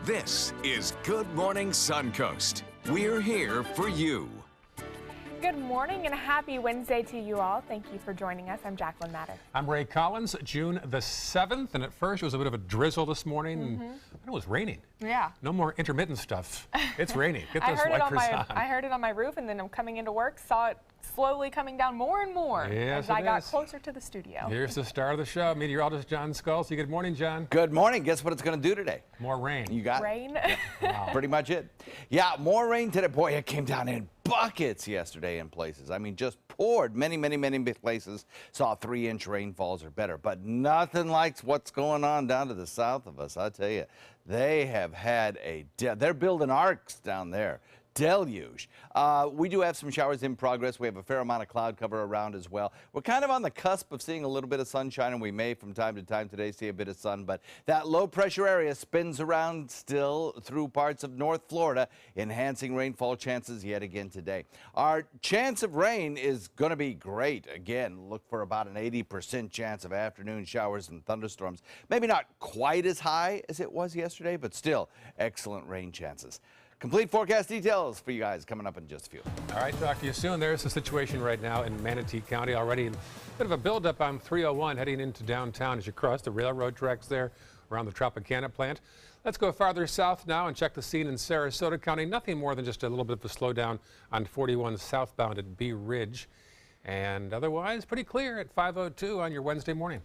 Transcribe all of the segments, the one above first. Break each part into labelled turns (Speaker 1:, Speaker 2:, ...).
Speaker 1: This is Good Morning Suncoast. We're here for you.
Speaker 2: Good morning and happy Wednesday to you all. Thank you for joining us. I'm Jacqueline Matter.
Speaker 3: I'm Ray Collins. June the 7th, and at first it was a bit of a drizzle this morning. And it was raining.
Speaker 2: Yeah.
Speaker 3: No more intermittent stuff. It's raining. Get
Speaker 2: I
Speaker 3: those
Speaker 2: heard
Speaker 3: wipers on.
Speaker 2: I heard it on my roof, and then I'm coming into work, saw it slowly coming down more and more as I got closer to the studio.
Speaker 3: Here's the star of the show, meteorologist John Scully. Good morning, John.
Speaker 4: Good morning. Guess what it's going to do today?
Speaker 3: More rain.
Speaker 4: You got
Speaker 2: rain.
Speaker 4: Wow. Pretty much it. Yeah, more rain today. Boy, it came down in buckets yesterday in places. I mean, just poured many places. Saw 3-inch rainfalls or better, but nothing like what's going on down to the south of us. I tell you, they have had they're building arcs down there. Deluge. We do have some showers in progress. We have a fair amount of cloud cover around as well. We're kind of on the cusp of seeing a little bit of sunshine, and we may from time to time today see a bit of sun, but that low pressure area spins around still through parts of North Florida, enhancing rainfall chances yet again today. Our chance of rain is going to be great. Again, look for about an 80% chance of afternoon showers and thunderstorms. Maybe not quite as high as it was yesterday, but still excellent rain chances. Complete forecast details for you guys coming up in just a few.
Speaker 3: All right, talk to you soon. There's the situation right now in Manatee County. Already a bit of a buildup on 301 heading into downtown as you cross the railroad tracks there around the Tropicana plant. Let's go farther south now and check the scene in Sarasota County. Nothing more than just a little bit of a slowdown on 41 southbound at Bee Ridge. And otherwise, pretty clear at 5:02 on your Wednesday morning.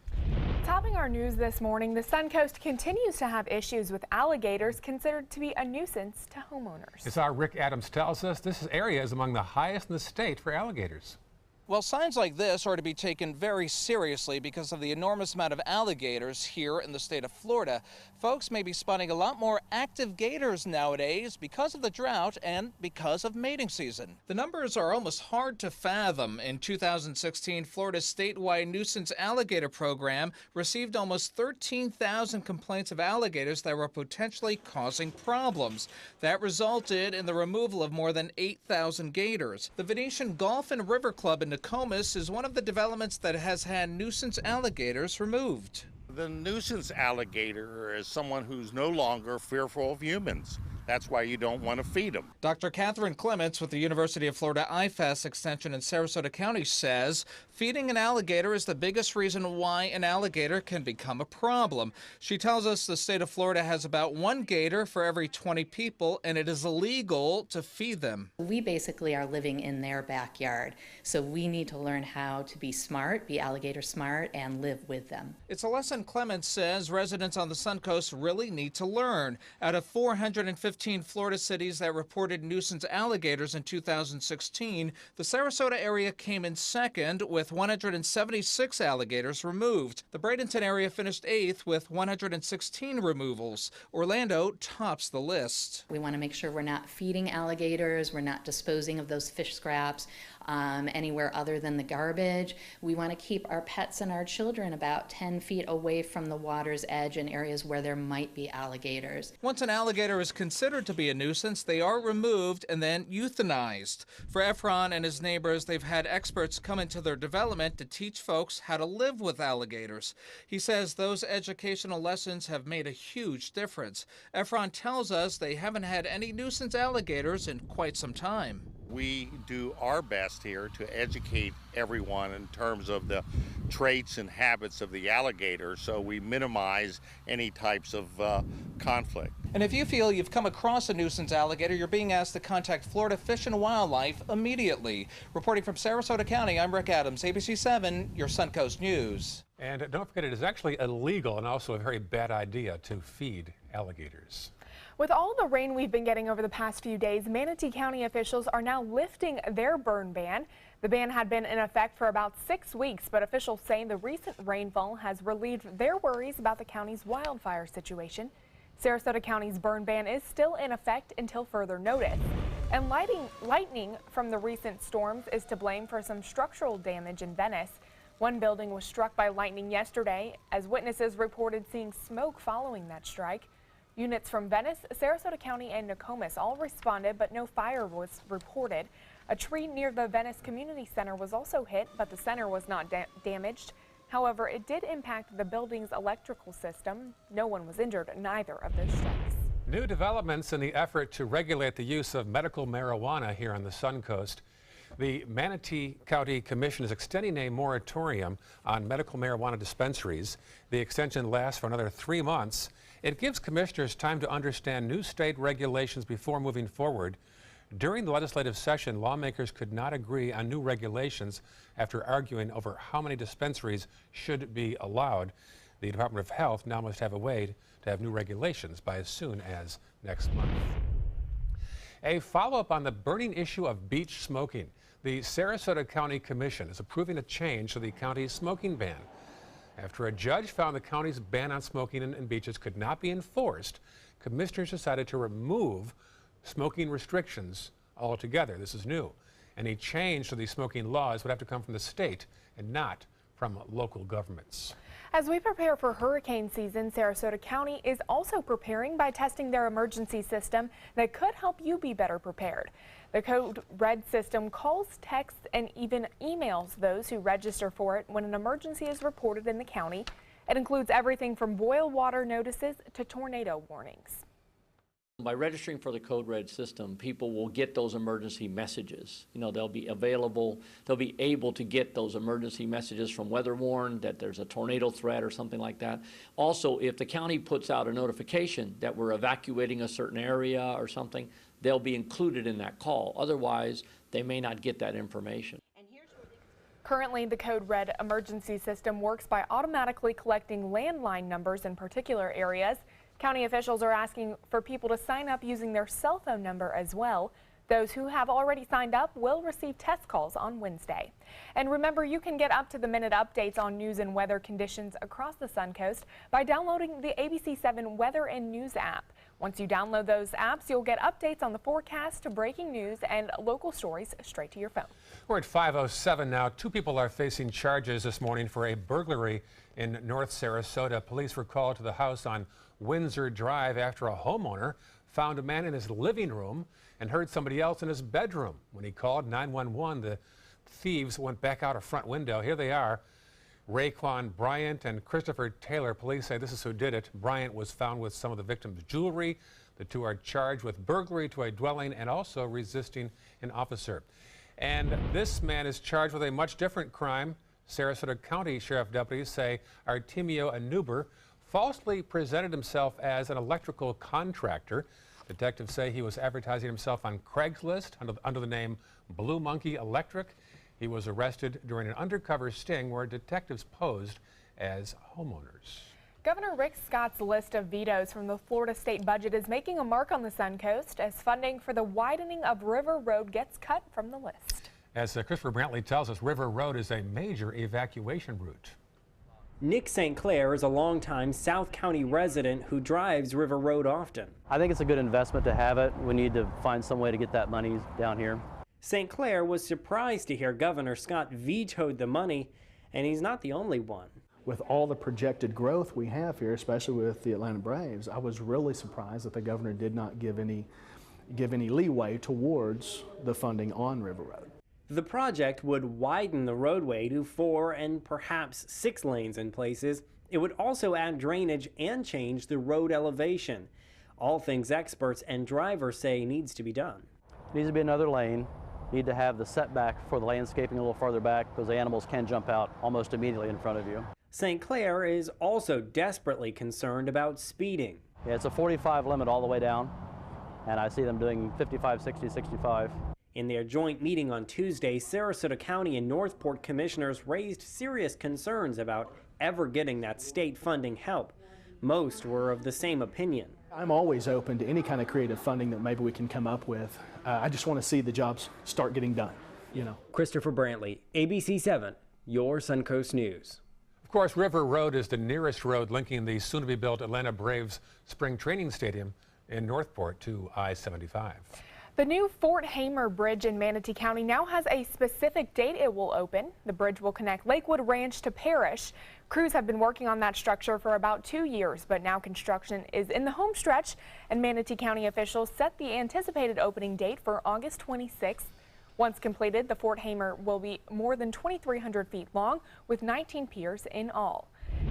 Speaker 2: Topping our news this morning, the Suncoast continues to have issues with alligators considered to be a nuisance to homeowners.
Speaker 3: As our Rick Adams tells us, this area is among the highest in the state for alligators.
Speaker 5: Well, signs like this are to be taken very seriously because of the enormous amount of alligators here in the state of Florida. Folks may be spotting a lot more active gators nowadays because of the drought and because of mating season. The numbers are almost hard to fathom. In 2016, Florida's statewide nuisance alligator program received almost 13,000 complaints of alligators that were potentially causing problems. That resulted in the removal of more than 8,000 gators. The Venetian Golf and River Club in Nokomis is one of the developments that has had nuisance alligators removed.
Speaker 6: The nuisance alligator is someone who's no longer fearful of humans. That's why you don't want to feed them. Dr. Catherine Clements with the University of Florida IFAS Extension in Sarasota County says feeding an alligator is the biggest reason why an alligator can become a problem. She tells us the state of Florida has about 1 gator for every 20 people, and it is illegal to feed them.
Speaker 7: We basically are living in their backyard, so we need to learn how to be smart, be alligator smart, and live with them.
Speaker 5: It's a lesson Clements says residents on the Suncoast really need to learn. Out of 415 Florida cities that reported nuisance alligators in 2016, the Sarasota area came in second with 176 alligators removed. The Bradenton area finished 8th with 116 removals. Orlando tops the list.
Speaker 7: We want to make sure we're not feeding alligators, we're not disposing of those fish scraps anywhere other than the garbage. We want to keep our pets and our children about 10 feet away from the water's edge in areas where there might be alligators.
Speaker 5: Once an alligator is considered to be a nuisance, they are removed and then euthanized. For Efron and his neighbors, they've had experts come into their development to teach folks how to live with alligators. He says those educational lessons have made a huge difference. Efron tells us they haven't had any nuisance alligators in quite some time.
Speaker 6: We do our best here to educate everyone in terms of the traits and habits of the alligator, so we minimize any types of conflict.
Speaker 5: And if you feel you've come across a nuisance alligator, you're being asked to contact Florida Fish and Wildlife immediately. Reporting from Sarasota County, I'm Rick Adams, ABC 7, your Suncoast News.
Speaker 3: And don't forget, it is actually illegal and also a very bad idea to feed alligators.
Speaker 2: With all the rain we've been getting over the past few days, Manatee County officials are now lifting their burn ban. The ban had been in effect for about 6 weeks, but officials say the recent rainfall has relieved their worries about the county's wildfire situation. Sarasota County's burn ban is still in effect until further notice. And lightning from the recent storms is to blame for some structural damage in Venice. One building was struck by lightning yesterday, as witnesses reported seeing smoke following that strike. Units from Venice, Sarasota County, and Nokomis all responded, but no fire was reported. A tree near the Venice Community Center was also hit, but the center was not damaged. However, it did impact the building's electrical system. No one was injured in either of those strikes.
Speaker 3: New developments in the effort to regulate the use of medical marijuana here on the Suncoast. The Manatee County Commission is extending a moratorium on medical marijuana dispensaries. The extension lasts for another 3 months. It gives commissioners time to understand new state regulations before moving forward. During the legislative session, lawmakers could not agree on new regulations after arguing over how many dispensaries should be allowed. The Department of Health now must have a way to have new regulations by as soon as next month. A follow-up on the burning issue of beach smoking. The Sarasota County Commission is approving a change to the county's smoking ban. After a judge found the county's ban on smoking in beaches could not be enforced, commissioners decided to remove smoking restrictions altogether. This is new. Any change to the smoking laws would have to come from the state and not from local governments.
Speaker 2: As we prepare for hurricane season, Sarasota County is also preparing by testing their emergency system that could help you be better prepared. The Code Red system calls, texts, and even emails those who register for it when an emergency is reported in the county. It includes everything from boil water notices to tornado warnings.
Speaker 8: By registering for the Code Red system, people will get those emergency messages. You know, they'll be available, they'll be able to get those emergency messages from Weather Warn that there's a tornado threat or something like that. Also, if the county puts out a notification that we're evacuating a certain area or something, they'll be included in that call. Otherwise, they may not get that information.
Speaker 2: Currently, the Code Red emergency system works by automatically collecting landline numbers in particular areas. County officials are asking for people to sign up using their cell phone number as well. Those who have already signed up will receive test calls on Wednesday. And remember, you can get up-to-the-minute updates on news and weather conditions across the Suncoast by downloading the ABC7 Weather and News app. Once you download those apps, you'll get updates on the forecast, breaking news, and local stories straight to your phone.
Speaker 3: We're at 5:07 now. 2 people are facing charges this morning for a burglary in North Sarasota. Police were called to the house on Windsor Drive after a homeowner found a man in his living room and heard somebody else in his bedroom. When he called 911, the thieves went back out a front window. Here they are, Raekwon Bryant and Christopher Taylor. Police say this is who did it. Bryant was found with some of the victim's jewelry. The 2 are charged with burglary to a dwelling and also resisting an officer. And this man is charged with a much different crime. Sarasota County Sheriff deputies say Artemio Anuber falsely presented himself as an electrical contractor. Detectives say he was advertising himself on Craigslist under the name Blue Monkey Electric. He was arrested during an undercover sting where detectives posed as homeowners.
Speaker 2: Governor Rick Scott's list of vetoes from the Florida state budget is making a mark on the Suncoast as funding for the widening of River Road gets cut from the list.
Speaker 3: As Christopher Brantley tells us, River Road is a major evacuation route.
Speaker 9: Nick St. Clair is a longtime South County resident who drives River Road often.
Speaker 10: I think it's a good investment to have it. We need to find some way to get that money down here.
Speaker 9: St. Clair was surprised to hear Governor Scott vetoed the money, and he's not the only one.
Speaker 11: With all the projected growth we have here, especially with the Atlanta Braves, I was really surprised that the governor did not give any leeway towards the funding on River Road.
Speaker 9: The project would widen the roadway to 4 and perhaps 6 lanes in places. It would also add drainage and change the road elevation. All things experts and drivers say needs to be done.
Speaker 10: It needs to be another lane. Need to have the setback for the landscaping a little farther back because the animals can jump out almost immediately in front of you.
Speaker 9: St. Clair is also desperately concerned about speeding.
Speaker 10: Yeah, it's a 45 limit all the way down, and I see them doing 55, 60, 65.
Speaker 9: In their joint meeting on Tuesday, Sarasota County and Northport commissioners raised serious concerns about ever getting that state funding help. Most were of the same opinion.
Speaker 11: I'm always open to any kind of creative funding that maybe we can come up with. I just want to see the jobs start getting done, you know.
Speaker 9: Christopher Brantley, ABC7, your Suncoast News.
Speaker 3: Of course, River Road is the nearest road linking the soon-to-be-built Atlanta Braves spring training stadium in Northport to I-75.
Speaker 2: The new Fort Hamer Bridge in Manatee County now has a specific date it will open. The bridge will connect Lakewood Ranch to Parrish. Crews have been working on that structure for about 2 years, but now construction is in the home stretch, and Manatee County officials set the anticipated opening date for August 26th. Once completed, the Fort Hamer will be more than 2,300 feet long with 19 piers in all.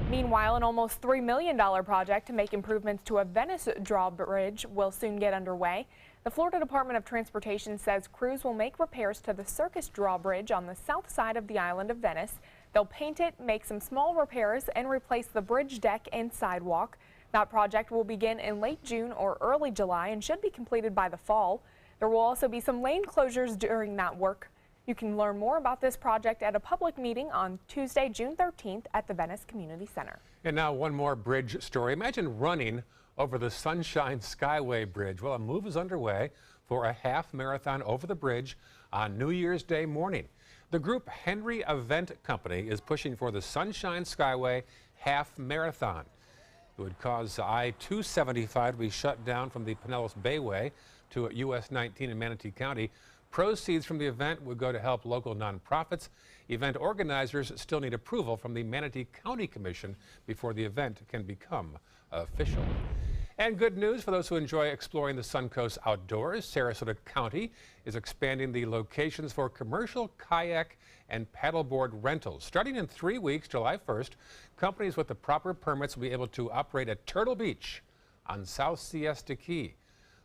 Speaker 2: Meanwhile, an almost $3 million project to make improvements to a Venice drawbridge will soon get underway. The Florida Department of Transportation says crews will make repairs to the Circus drawbridge on the south side of the island of Venice. They'll paint it, make some small repairs, and replace the bridge deck and sidewalk. That project will begin in late June or early July and should be completed by the fall. There will also be some lane closures during that work. You can learn more about this project at a public meeting on Tuesday, June 13th at the Venice Community Center.
Speaker 3: And now one more bridge story. Imagine running over the Sunshine Skyway Bridge. Well, a move is underway for a half marathon over the bridge on New Year's Day morning. The group Henry Event Company is pushing for the Sunshine Skyway Half Marathon. It would cause I-275 to be shut down from the Pinellas Bayway to US 19 in Manatee County. Proceeds from the event would go to help local nonprofits. Event organizers still need approval from the Manatee County Commission before the event can become official. And good news for those who enjoy exploring the Suncoast outdoors. Sarasota County is expanding the locations for commercial kayak and paddleboard rentals. Starting in 3 weeks, July 1st, companies with the proper permits will be able to operate at Turtle Beach on South Siesta Key.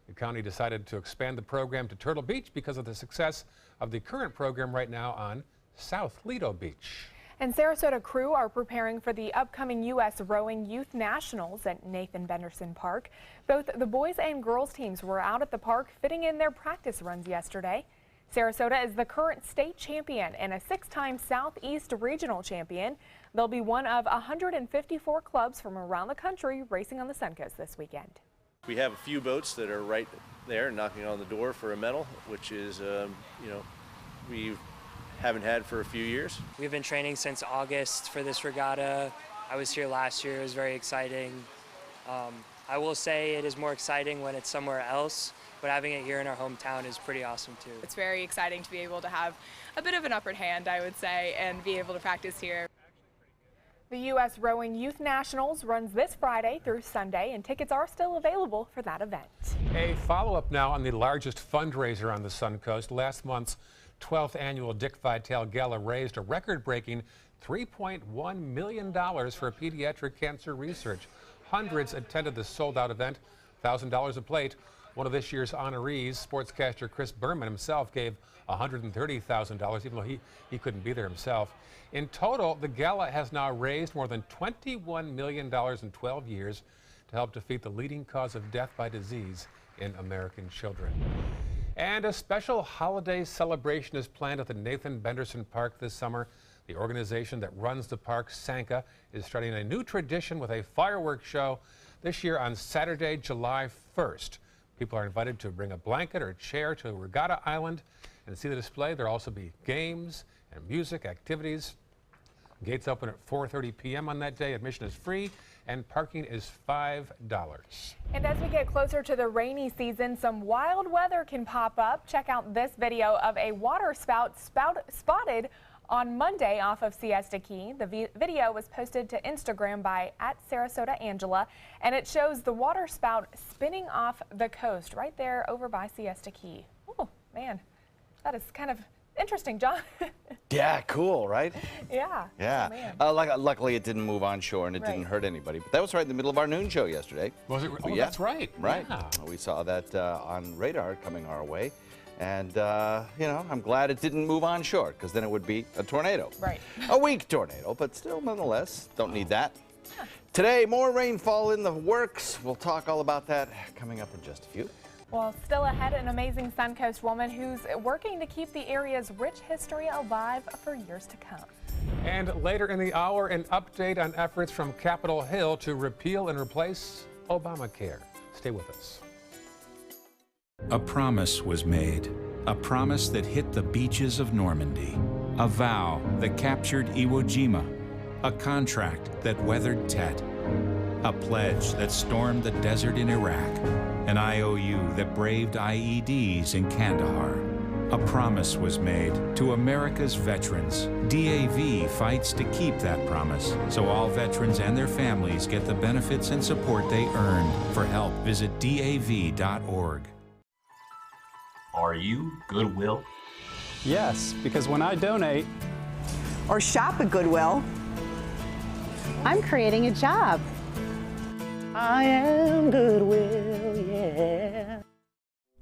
Speaker 3: The county decided to expand the program to Turtle Beach because of the success of the current program right now on South Lido Beach.
Speaker 2: And Sarasota crew are preparing for the upcoming U.S. Rowing Youth Nationals at Nathan Benderson Park. Both the boys and girls teams were out at the park fitting in their practice runs yesterday. Sarasota is the current state champion and a 6-time Southeast Regional champion. They'll be one of 154 clubs from around the country racing on the Suncoast this weekend.
Speaker 12: We have a few boats that are right there knocking on the door for a medal, which is, we haven't had for a few years.
Speaker 13: We've been training since August for this regatta. I was here last year. It was very exciting. I will say it is more exciting when it's somewhere else, but having it here in our hometown is pretty awesome too.
Speaker 14: It's very exciting to be able to have a bit of an upper hand, I would say, and be able to practice here.
Speaker 2: The U.S. Rowing Youth Nationals runs this Friday through Sunday, and tickets are still available for that event.
Speaker 3: A follow-up now on the largest fundraiser on the Suncoast. Last month's 12th annual Dick Vitale Gala raised a record-breaking $3.1 million for pediatric cancer research. Hundreds attended the sold-out event, $1,000 a plate. One of this year's honorees, sportscaster Chris Berman himself, gave $130,000, even though he couldn't be there himself. In total, the gala has now raised more than $21 million in 12 years to help defeat the leading cause of death by disease in American children. And a special holiday celebration is planned at the Nathan Benderson Park this summer. The organization that runs the park, Sanka, is starting a new tradition with a fireworks show this year on Saturday, July 1st. People are invited to bring a blanket or a chair to Regatta Island and see the display. There'll also be games and music activities. Gates open at 4:30 p.m. on that day. Admission is free and parking is $5.
Speaker 2: And as we get closer to the rainy season, some wild weather can pop up. Check out this video of a water spout spotted on Monday off of Siesta Key. The video was posted to Instagram by @SarasotaAngela, and it shows the water spout spinning off the coast right there over by Siesta Key. Oh, man, that is kind of interesting, John.
Speaker 4: Yeah, cool, right?
Speaker 2: Yeah.
Speaker 4: Yeah.
Speaker 2: Oh,
Speaker 4: luckily, it didn't move on shore and it didn't hurt anybody. But that was right in the middle of our noon show yesterday.
Speaker 3: Was it? Oh,
Speaker 4: yeah.
Speaker 3: That's right.
Speaker 4: Right.
Speaker 3: Yeah.
Speaker 4: We saw that on radar coming our way. And, I'm glad it didn't move on shore because then it would be a tornado.
Speaker 2: Right.
Speaker 4: A weak tornado, but still, nonetheless, don't need that. Yeah. Today, more rainfall in the works. We'll talk all about that coming up in just a few.
Speaker 2: Well, still ahead, an amazing Suncoast woman who's working to keep the area's rich history alive for years to come.
Speaker 3: And later in the hour, an update on efforts from Capitol Hill to repeal and replace Obamacare. Stay with us.
Speaker 15: A promise was made, a promise that hit the beaches of Normandy, a vow that captured Iwo Jima, a contract that weathered Tet, a pledge that stormed the desert in Iraq, an IOU that braved IEDs in Kandahar. A promise was made to America's veterans. DAV fights to keep that promise, so all veterans and their families get the benefits and support they earned. For help, visit DAV.org.
Speaker 16: Are you Goodwill?
Speaker 17: Yes, because when I donate
Speaker 18: or shop at Goodwill,
Speaker 17: I'm creating a job.
Speaker 18: I am Goodwill, yeah.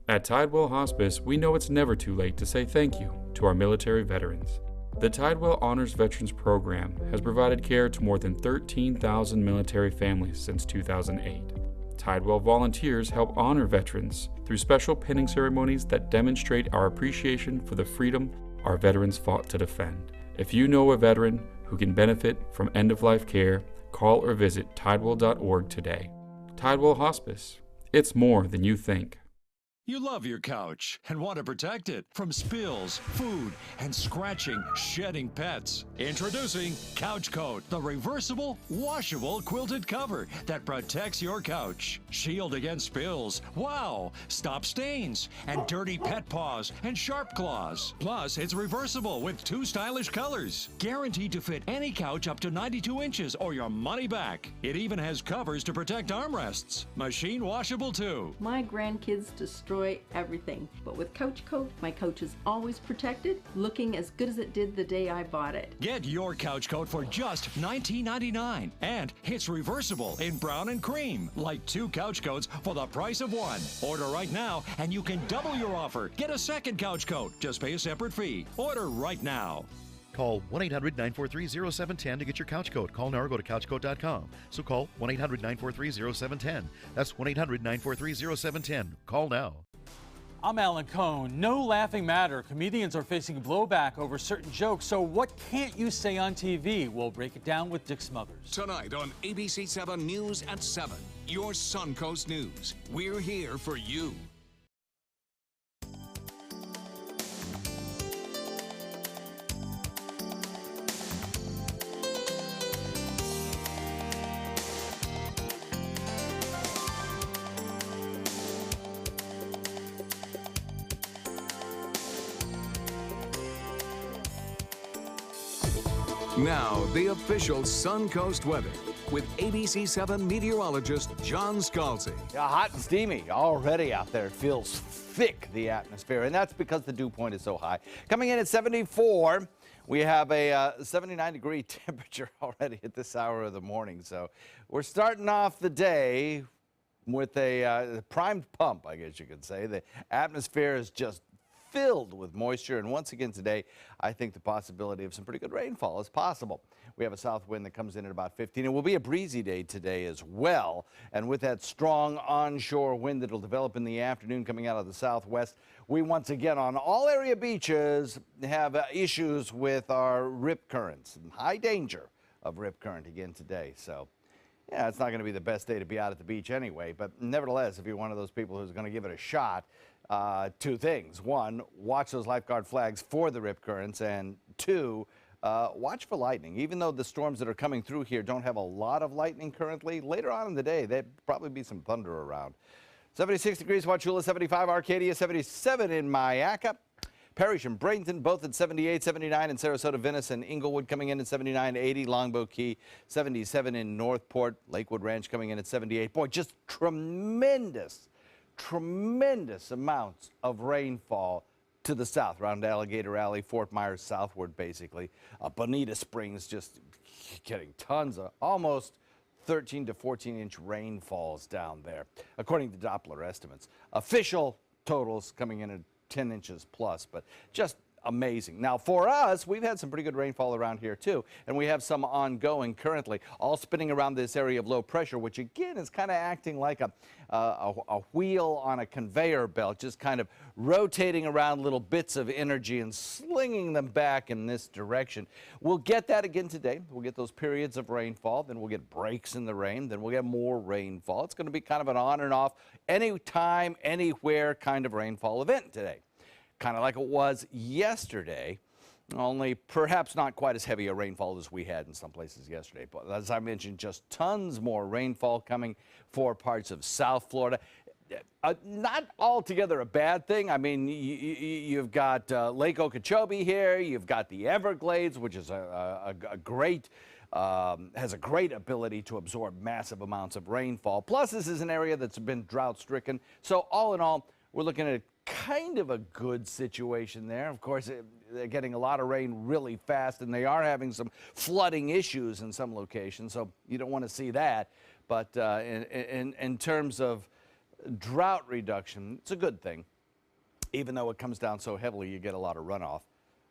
Speaker 19: At Tidewell Hospice, we know it's never too late to say thank you to our military veterans. The Tidewell Honors Veterans Program has provided care to more than 13,000 military families since 2008. Tidewell volunteers help honor veterans through special pinning ceremonies that demonstrate our appreciation for the freedom our veterans fought to defend. If you know a veteran who can benefit from end-of-life care, call or visit tidewell.org today. Tidewell Hospice. It's more than you think.
Speaker 20: You love your couch and want to protect it from spills, food, and scratching, shedding pets. Introducing Couch Coat, the reversible, washable quilted cover that protects your couch. Shield against spills, wow, stop stains, and dirty pet paws and sharp claws. Plus, it's reversible with 2 stylish colors. Guaranteed to fit any couch up to 92 inches or your money back. It even has covers to protect armrests. Machine washable too.
Speaker 21: My grandkids destroy everything, but with Couch Coat, my couch is always protected, looking as good as it did the day I bought it.
Speaker 20: Get your Couch Coat for just $19.99, and it's reversible in brown and cream, like 2 couch coats for the price of 1. Order right now, and you can double your offer. Get a second Couch Coat. Just pay a separate fee. Order right now.
Speaker 22: Call 1-800-943-0710 to get your couch coat. Call now or go to couchcoat.com. So call 1-800-943-0710. That's 1-800-943-0710. Call now.
Speaker 23: I'm Alan Cohn. No laughing matter. Comedians are facing blowback over certain jokes. So what can't you say on TV? We'll break it down with Dick Smothers.
Speaker 1: Tonight on ABC 7 News at 7, your Suncoast News. We're here for you. Now, the official Suncoast weather with ABC 7 meteorologist John Scalzi.
Speaker 4: Yeah, hot and steamy already out there. It feels thick, the atmosphere, and that's because the dew point is so high. Coming in at 74, we have a 79-degree temperature already at this hour of the morning. So we're starting off the day with a primed pump, I guess you could say. The atmosphere is just filled with moisture, and once again today, I think the possibility of some pretty good rainfall is possible. We have a south wind that comes in at about 15. It will be a breezy day today as well, and with that strong onshore wind that will develop in the afternoon coming out of the southwest, we once again on all area beaches have issues with our rip currents, and high danger of rip current again today. So yeah, it's not going to be the best day to be out at the beach anyway, but nevertheless, if you're one of those people who's going to give it a shot, 2 things. 1, watch those lifeguard flags for the rip currents, and 2, watch for lightning. Even though the storms that are coming through here don't have a lot of lightning currently, later on in the day, there'd probably be some thunder around. 76 degrees, Wauchula, 75, Arcadia, 77 in Myakka. Parrish and Bradenton both at 78, 79 in Sarasota, Venice, and Inglewood coming in at 79, 80, Longboat Key, 77 in Northport, Lakewood Ranch coming in at 78. Boy, just tremendous amounts of rainfall to the south, around Alligator Alley, Fort Myers southward, basically. Bonita Springs just getting tons of almost 13 to 14-inch rainfalls down there, according to Doppler estimates. Official totals coming in at 10 inches plus, but just amazing. Now, for us, we've had some pretty good rainfall around here, too, and we have some ongoing currently, all spinning around this area of low pressure, which, again, is kind of acting like a wheel on a conveyor belt, just kind of rotating around little bits of energy and slinging them back in this direction. We'll get that again today. We'll get those periods of rainfall, then we'll get breaks in the rain, then we'll get more rainfall. It's going to be kind of an on and off, anytime, anywhere kind of rainfall event today. Kind of like it was yesterday, only perhaps not quite as heavy a rainfall as we had in some places yesterday. But as I mentioned, just tons more rainfall coming for parts of South Florida. Not altogether a bad thing. I mean, you've got Lake Okeechobee here. You've got the Everglades, which is has a great ability to absorb massive amounts of rainfall. Plus, this is an area that's been drought-stricken. So all in all, we're looking at kind of a good situation there. Of course, they're getting a lot of rain really fast, and they are having some flooding issues in some locations, so you don't want to see that. But in terms of drought reduction, it's a good thing. Even though it comes down so heavily, you get a lot of runoff.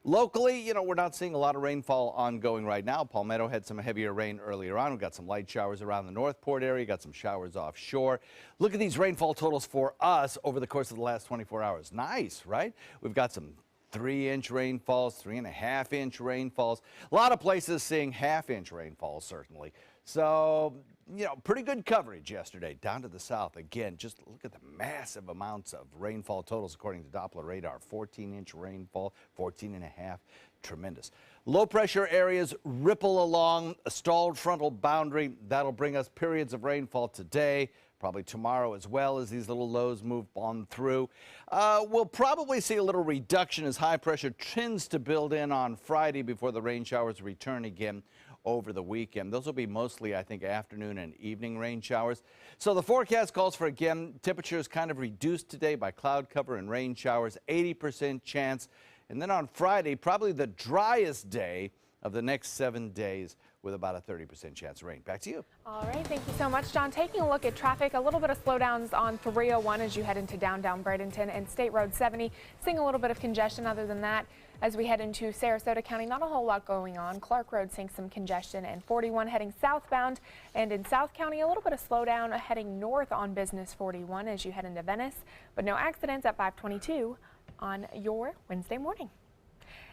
Speaker 4: Locally, you know, we're not seeing a lot of rainfall ongoing right now. Palmetto had some heavier rain earlier on. We've got some light showers around the Northport area, got some showers offshore. Look at these rainfall totals for us over the course of the last 24 hours. Nice, right? We've got some 3-inch rainfalls, 3.5-inch rainfalls. A lot of places seeing half-inch rainfalls, certainly. So, you know, pretty good coverage yesterday. Down to the south, again, just look at the massive amounts of rainfall totals according to Doppler radar. 14-inch rainfall, 14.5, tremendous. Low pressure areas ripple along a stalled frontal boundary. That'll bring us periods of rainfall today, probably tomorrow as well, as these little lows move on through. We'll probably see a little reduction as high pressure tends to build in on Friday before the rain showers return again over the weekend. Those will be mostly, I think, afternoon and evening rain showers. So the forecast calls for, again, temperatures kind of reduced today by cloud cover and rain showers, 80% chance. And then on Friday, probably the driest day of the next 7 days with about a 30% chance of rain. Back to you.
Speaker 2: All right, thank you so much, John. Taking a look at traffic, a little bit of slowdowns on 301 as you head into downtown Bradenton and State Road 70. Seeing a little bit of congestion other than that. As we head into Sarasota County, not a whole lot going on. Clark Road seeing some congestion, and 41 heading southbound. And in South County, a little bit of slowdown heading north on Business 41 as you head into Venice. But no accidents at 522 on your Wednesday morning.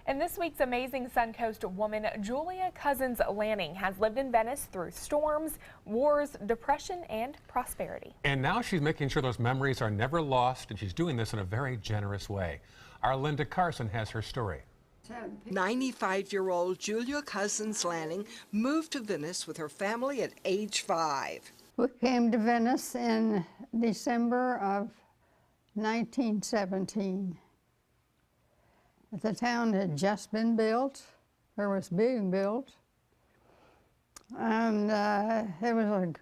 Speaker 2: And this week's amazing Suncoast woman, Julia Cousins Lanning, has lived in Venice through storms, wars, depression, and prosperity.
Speaker 3: And now she's making sure those memories are never lost, and she's doing this in a very generous way. Our Linda Carson has her story.
Speaker 6: 95-year-old Julia Cousins Lanning moved to Venice with her family at age 5.
Speaker 7: We came to Venice in December of 1917. The town had just been built, or was being built, and it was a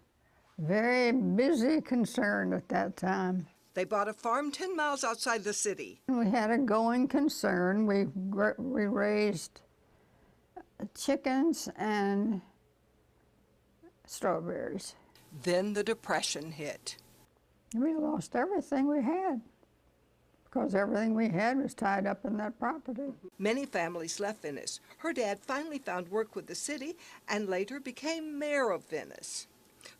Speaker 7: very busy concern at that time.
Speaker 6: They bought a farm 10 miles outside the city.
Speaker 7: We had a going concern. We raised chickens and strawberries.
Speaker 6: Then the Depression hit.
Speaker 7: We lost everything we had, because everything we had was tied up in that property.
Speaker 6: Many families left Venice. Her dad finally found work with the city and later became mayor of Venice.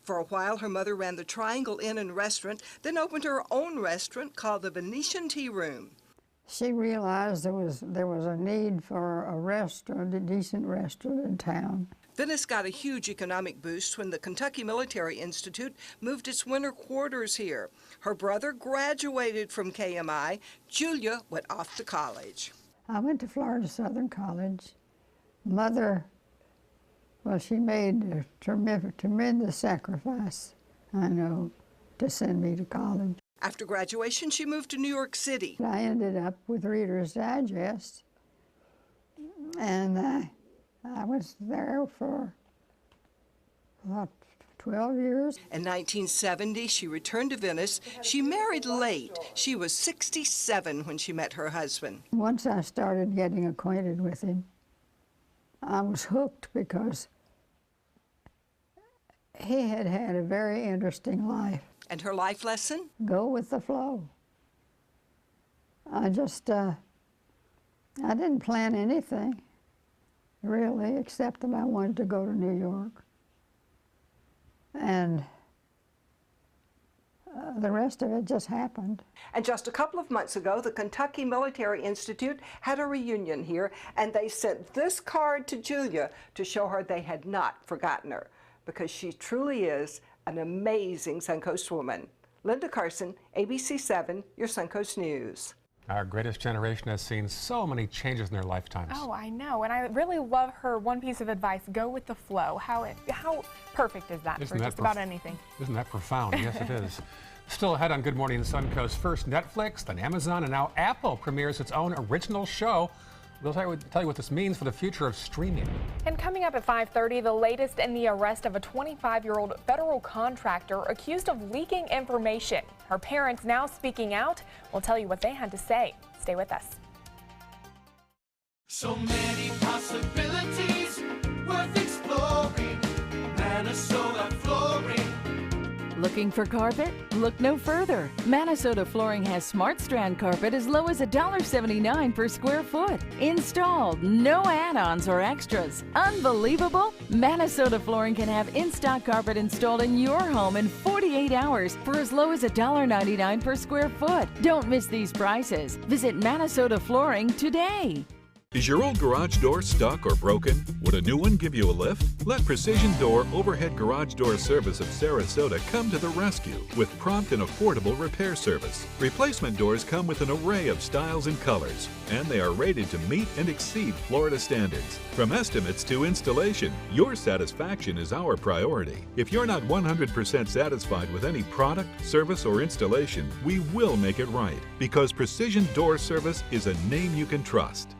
Speaker 6: For a while, her mother ran the Triangle Inn and Restaurant, then opened her own restaurant called the Venetian Tea Room.
Speaker 7: She realized there was a need for a restaurant, a decent restaurant in town.
Speaker 6: Venice got a huge economic boost when the Kentucky Military Institute moved its winter quarters here. Her brother graduated from KMI. Julia went off to college.
Speaker 7: I went to Florida Southern College. Mother, well, she made a tremendous sacrifice, I know, to send me to college.
Speaker 6: After graduation, she moved to New York City.
Speaker 7: I ended up with Reader's Digest, and I was there for about 12 years.
Speaker 6: In 1970, she returned to Venice. She married late. She was 67 when she met her husband.
Speaker 7: Once I started getting acquainted with him, I was hooked because he had had a very interesting life.
Speaker 6: And her life lesson?
Speaker 7: Go with the flow. I didn't plan anything, really, except that I wanted to go to New York. And the rest of it just happened.
Speaker 6: And just a couple of months ago, the Kentucky Military Institute had a reunion here, and they sent this card to Julia to show her they had not forgotten her, because she truly is an amazing Suncoast woman. Linda Carson, ABC 7, your Suncoast News.
Speaker 3: Our greatest generation has seen so many changes in their lifetimes.
Speaker 2: Oh, I know, and I really love her one piece of advice: go with the flow. How perfect is that for just about anything?
Speaker 3: Isn't that profound? Yes, it is. Still ahead on Good Morning Suncoast. First, Netflix, then Amazon, and now Apple premieres its own original show. We'll tell you what this means for the future of streaming.
Speaker 2: And coming up at 5:30, the latest in the arrest of a 25-year-old federal contractor accused of leaking information. Her parents now speaking out. We'll tell you what they had to say. Stay with us.
Speaker 5: So many possibilities worth exploring. Minnesota Flooring.
Speaker 8: Looking for carpet? Look no further. Minnesota Flooring has Smart Strand carpet as low as $1.79 per square foot. Installed, no add-ons or extras. Unbelievable? Minnesota Flooring can have in-stock carpet installed in your home in 48 hours for as low as $1.99 per square foot. Don't miss these prices. Visit Minnesota Flooring today.
Speaker 17: Is your old garage door stuck or broken? Would a new one give you a lift? Let Precision Door Overhead Garage Door Service of Sarasota come to the rescue with prompt and affordable repair service. Replacement doors come with an array of styles and colors, and they are rated to meet and exceed Florida standards. From estimates to installation, your satisfaction is our priority. If you're not 100% satisfied with any product, service, or installation, we will make it right, because Precision Door Service is a name you can trust.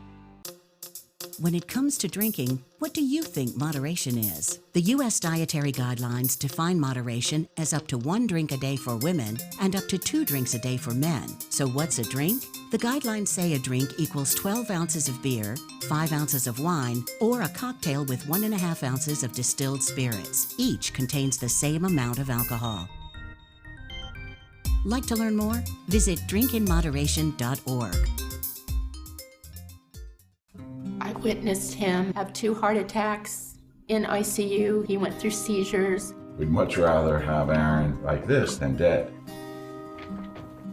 Speaker 24: When it comes to drinking, what do you think moderation is? The U.S. Dietary Guidelines define moderation as up to 1 drink a day for women and up to 2 drinks a day for men. So what's a drink? The guidelines say a drink equals 12 ounces of beer, 5 ounces of wine, or a cocktail with 1.5 ounces of distilled spirits. Each contains the same amount of alcohol. Like to learn more? Visit drinkinmoderation.org.
Speaker 25: I witnessed him have 2 heart attacks in ICU. He went through seizures.
Speaker 26: We'd much rather have Aaron like this than dead.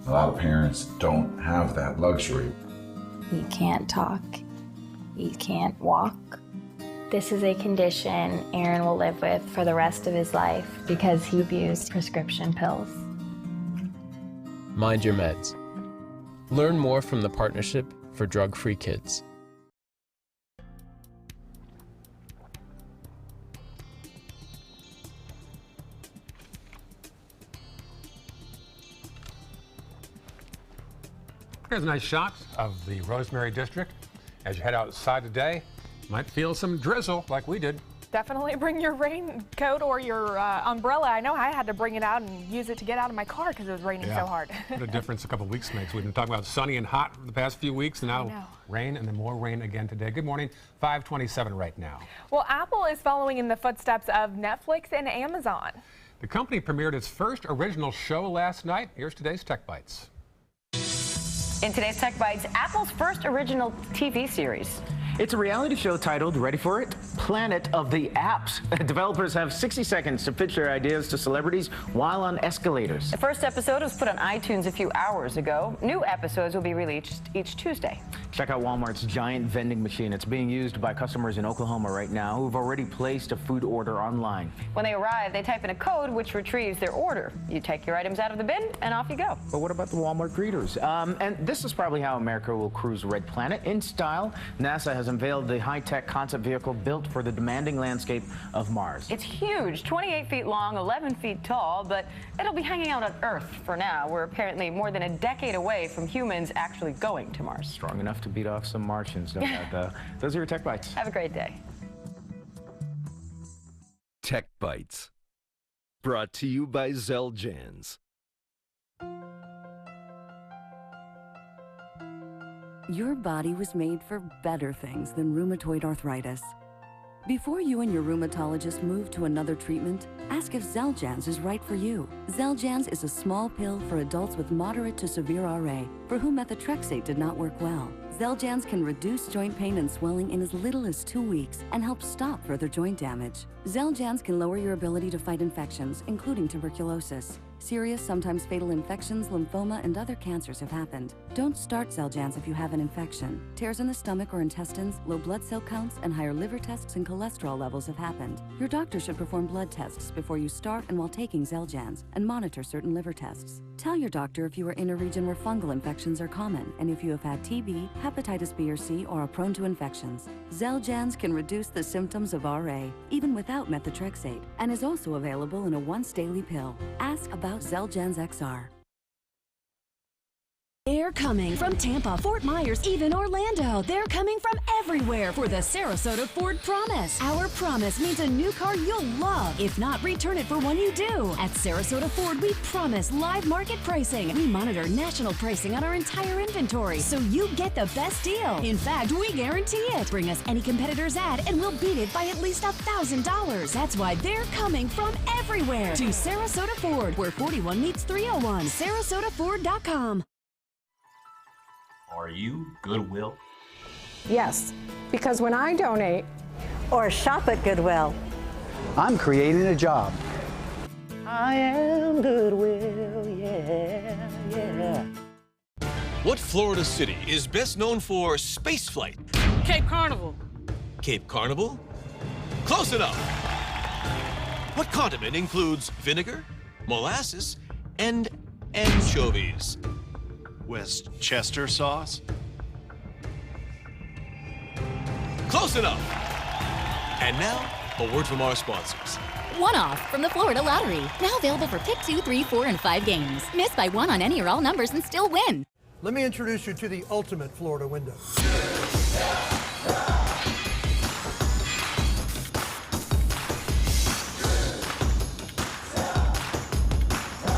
Speaker 26: A lot of parents don't have that luxury.
Speaker 27: He can't talk. He can't walk. This is a condition Aaron will live with for the rest of his life because he abused prescription pills.
Speaker 28: Mind your meds. Learn more from the Partnership for Drug-Free Kids.
Speaker 3: Here's a nice shot of the Rosemary District. As you head outside today, you might feel some drizzle like we did.
Speaker 2: Definitely bring your raincoat or your umbrella. I know I had to bring it out and use it to get out of my car because it was raining so hard.
Speaker 3: What a difference a couple of weeks makes. We've been talking about sunny and hot for the past few weeks, and now rain, and then more rain again today. Good morning, 5:27 right now.
Speaker 2: Well, Apple is following in the footsteps of Netflix and Amazon.
Speaker 3: The company premiered its first original show last night. Here's today's Tech Bites.
Speaker 29: In today's Tech Bites, Apple's first original TV series.
Speaker 30: It's a reality show titled, ready for it, Planet of the Apps. Developers have 60 seconds to pitch their ideas to celebrities while on escalators.
Speaker 29: The first episode was put on iTunes a few hours ago. New episodes will be released each Tuesday.
Speaker 30: Check out Walmart's giant vending machine. It's being used by customers in Oklahoma right now who've already placed a food order online.
Speaker 29: When they arrive, they type in a code which retrieves their order. You take your items out of the bin and off you go.
Speaker 30: But what about the Walmart greeters? And this is probably how America will cruise Red Planet. In style, NASA has unveiled the high-tech concept vehicle built for the demanding landscape of Mars.
Speaker 29: It's huge, 28 feet long, 11 feet tall, but it'll be hanging out on Earth for now. We're apparently more than a decade away from humans actually going to Mars.
Speaker 30: Strong enough to beat off some Martians, no doubt. Those are your Tech Bites.
Speaker 29: Have a great day.
Speaker 31: Tech Bites, brought to you by Xeljanz.
Speaker 8: Your body was made for better things than rheumatoid arthritis. Before you and your rheumatologist move to another treatment, ask if Xeljanz is right for you. Xeljanz is a small pill for adults with moderate to severe RA, for whom methotrexate did not work well. Xeljanz can reduce joint pain and swelling in as little as 2 weeks and help stop further joint damage. Xeljanz can lower your ability to fight infections, including tuberculosis. Serious, sometimes fatal infections, lymphoma, and other cancers have happened. Don't start Xeljanz if you have an infection. Tears in the stomach or intestines, low blood cell counts, and higher liver tests and cholesterol levels have happened. Your doctor should perform blood tests before you start and while taking Xeljanz, and monitor certain liver tests. Tell your doctor if you are in a region where fungal infections are common, and if you have had TB, hepatitis B or C, or are prone to infections. Xeljanz can reduce the symptoms of RA, even without methotrexate, and is also available in a once-daily pill. Ask about Xeljanz XR. Air
Speaker 9: They're coming from Tampa, Fort Myers, even Orlando. They're coming from everywhere for the Sarasota Ford Promise. Our promise means a new car you'll love. If not, return it for one you do. At Sarasota Ford, we promise live market pricing. We monitor national pricing on our entire inventory, so you get the best deal. In fact, we guarantee it. Bring us any competitor's ad and we'll beat it by at least $1,000. That's why they're coming from everywhere to Sarasota Ford, where 41 meets 301. SarasotaFord.com.
Speaker 10: Are you Goodwill?
Speaker 11: Yes, because when I donate
Speaker 12: or shop at Goodwill,
Speaker 11: I'm creating a job.
Speaker 12: I am Goodwill, yeah.
Speaker 13: What Florida city is best known for spaceflight?
Speaker 14: Cape Carnival.
Speaker 13: Cape Carnival? Close enough. What condiment includes vinegar, molasses, and anchovies?
Speaker 15: Westchester sauce?
Speaker 13: Close enough. And now, a word from our sponsors.
Speaker 16: One-off from the Florida Lottery. Now available for pick 2, 3, 4, and 5 games. Miss by one on any or all numbers and still win.
Speaker 18: Let me introduce you to the ultimate Florida window.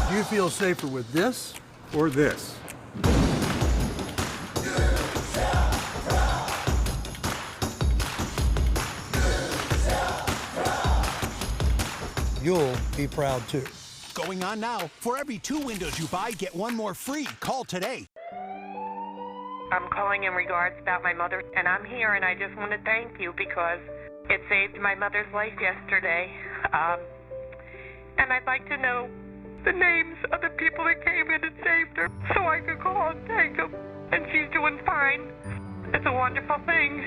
Speaker 18: Do you feel safer with this or this? You'll be proud too.
Speaker 19: Going on now. For every 2 windows you buy, get 1 more free. Call today.
Speaker 21: I'm calling in regards about my mother, and I'm here, and I just want to thank you because it saved my mother's life yesterday. And I'd like to know the names of the people that came in and saved her so I could call and thank them. And she's doing fine. It's a wonderful thing.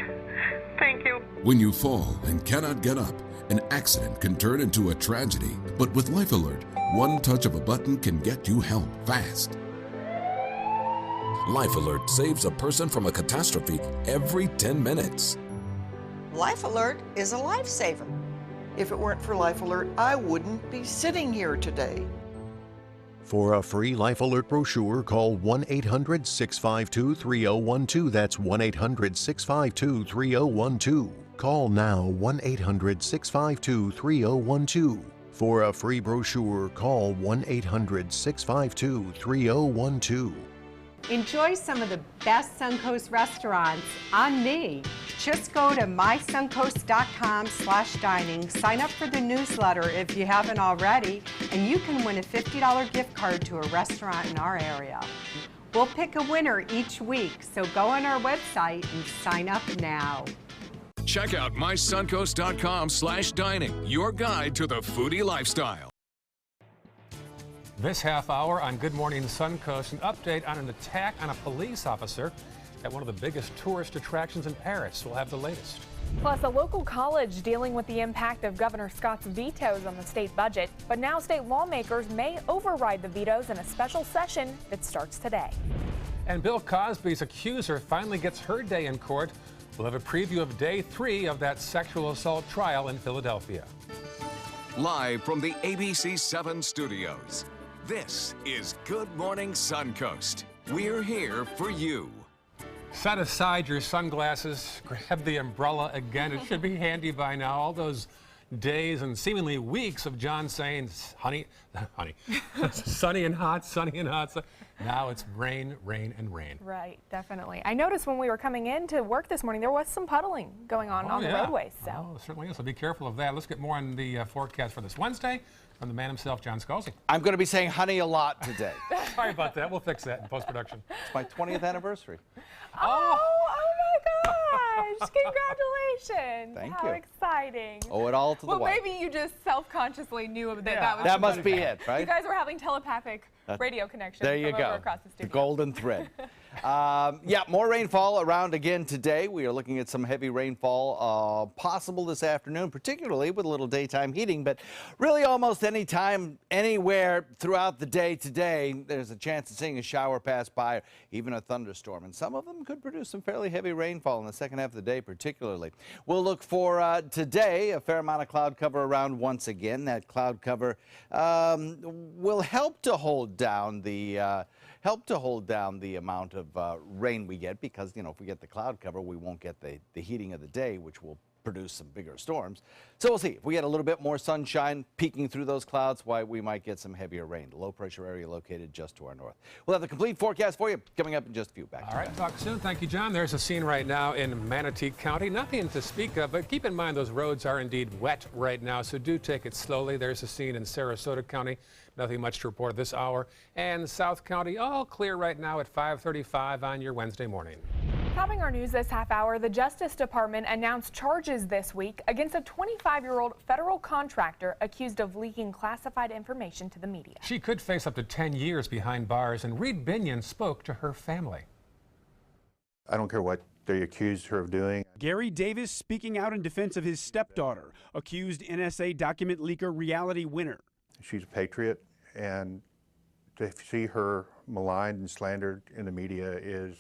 Speaker 21: Thank you.
Speaker 32: When you fall and cannot get up, an accident can turn into a tragedy. But with Life Alert, one touch of a button can get you help fast. Life Alert saves a person from a catastrophe every 10 minutes.
Speaker 33: Life Alert is a lifesaver. If it weren't for Life Alert, I wouldn't be sitting here today.
Speaker 22: For a free Life Alert brochure, call 1-800-652-3012. That's 1-800-652-3012. Call now 1-800-652-3012. For a free brochure, call 1-800-652-3012.
Speaker 11: Enjoy some of the best Suncoast restaurants on me. Just go to mysuncoast.com/dining, sign up for the newsletter if you haven't already, and you can win a $50 gift card to a restaurant in our area. We'll pick a winner each week, so go on our website and sign up now.
Speaker 1: Check out mysuncoast.com/dining, your guide to the foodie lifestyle.
Speaker 3: This half hour on Good Morning Suncoast, an update on an attack on a police officer at one of the biggest tourist attractions in Paris. We'll have the latest.
Speaker 2: Plus, a local college dealing with the impact of Governor Scott's vetoes on the state budget. But now state lawmakers may override the vetoes in a special session that starts today.
Speaker 3: And Bill Cosby's accuser finally gets her day in court. We'll have a preview of day 3 of that sexual assault trial in Philadelphia.
Speaker 1: Live from the ABC 7 studios, this is Good Morning Suncoast. We're here for you.
Speaker 3: Set aside your sunglasses, grab the umbrella again. It should be handy by now. All those days and seemingly weeks of John saying, honey, sunny and hot, sunny and hot. Now it's rain, rain, and rain.
Speaker 2: Right, definitely. I noticed when we were coming in to work this morning, there was some puddling going on the roadways. So.
Speaker 3: Oh, certainly is. So be careful of that. Let's get more on the forecast for this Wednesday from the man himself, John Scalzi.
Speaker 4: I'm going to be saying honey a lot today.
Speaker 3: Sorry about that. We'll fix that in post-production.
Speaker 4: It's my 20th anniversary.
Speaker 2: Oh my gosh! Congratulations!
Speaker 4: Thank
Speaker 2: How
Speaker 4: you.
Speaker 2: Exciting!
Speaker 4: Owe it all to the wife.
Speaker 2: Well, maybe you just self-consciously knew that that was.
Speaker 4: That must be it, right?
Speaker 2: You guys were having telepathic radio connection.
Speaker 4: There you
Speaker 2: from
Speaker 4: go.
Speaker 2: Over across the studio.
Speaker 4: The golden thread. Yeah, more rainfall around again today. We are looking at some heavy rainfall possible this afternoon, particularly with a little daytime heating, but really almost any time, anywhere throughout the day today, there's a chance of seeing a shower pass by, or even a thunderstorm, and some of them could produce some fairly heavy rainfall in the second half of the day particularly. We'll look for today a fair amount of cloud cover around once again. That cloud cover will help to hold down the help to hold down the amount of rain we get because, you know, if we get the cloud cover, we won't get the heating of the day, which will produce some bigger storms. So we'll see. If we get a little bit more sunshine peeking through those clouds, why we might get some heavier rain. The low pressure area located just to our north. We'll have the complete forecast for you coming up in just a few. Back.
Speaker 3: All right, talk soon. Thank you, John. There's a scene right now in Manatee County. Nothing to speak of, but keep in mind those roads are indeed wet right now, so do take it slowly. There's a scene in Sarasota County. Nothing much to report this hour. And South County, all clear right now at 5:35 on your Wednesday morning.
Speaker 2: Topping our news this half hour, the Justice Department announced charges this week against a 25-year-old federal contractor accused of leaking classified information to the media.
Speaker 3: She could face up to 10 years behind bars, and Reed Binion spoke to her family.
Speaker 5: I don't care what they accused her of doing.
Speaker 6: Gary Davis speaking out in defense of his stepdaughter, accused NSA document leaker Reality Winner.
Speaker 5: She's a patriot, and to see her maligned and slandered in the media is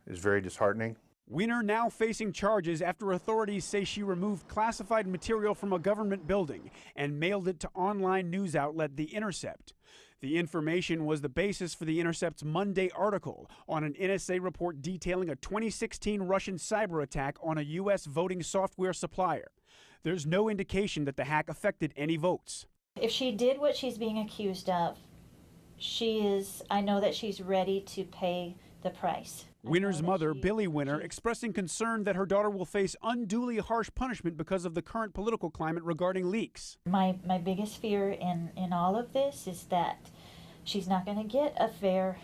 Speaker 5: very disheartening.
Speaker 6: Winner now facing charges after authorities say she removed classified material from a government building and mailed it to online news outlet The Intercept. The information was the basis for The Intercept's Monday article on an NSA report detailing a 2016 Russian cyber attack on a U.S. voting software supplier. There's no indication that the hack affected any votes.
Speaker 7: If she did what she's being accused of, I know that she's ready to pay the price.
Speaker 6: Winner's mother, Billy Winner, expressing concern that her daughter will face unduly harsh punishment because of the current political climate regarding leaks.
Speaker 7: My biggest fear in all of this is that she's not going to get a fair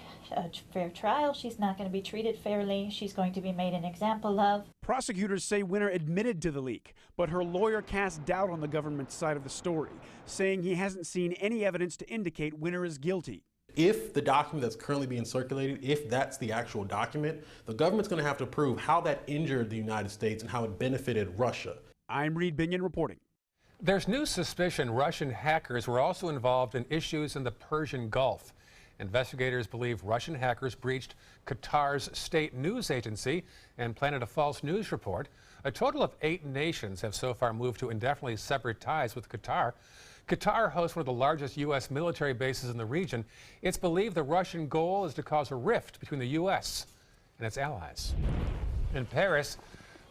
Speaker 7: trial. She's not going to be treated fairly. She's going to be made an example of.
Speaker 6: Prosecutors say Winner admitted to the leak, but her lawyer cast doubt on the government's side of the story, saying he hasn't seen any evidence to indicate Winner is guilty.
Speaker 14: If the document that's currently being circulated, if that's the actual document, the government's going to have to prove how that injured the United States and how it benefited Russia.
Speaker 6: I'm Reed Binion reporting.
Speaker 3: There's new suspicion Russian hackers were also involved in issues in the Persian Gulf. Investigators believe Russian hackers breached Qatar's state news agency and planted a false news report. A total of 8 nations have so far moved to indefinitely sever ties with Qatar. Qatar hosts one of the largest U.S. military bases in the region. It's believed the Russian goal is to cause a rift between the U.S. and its allies. In Paris,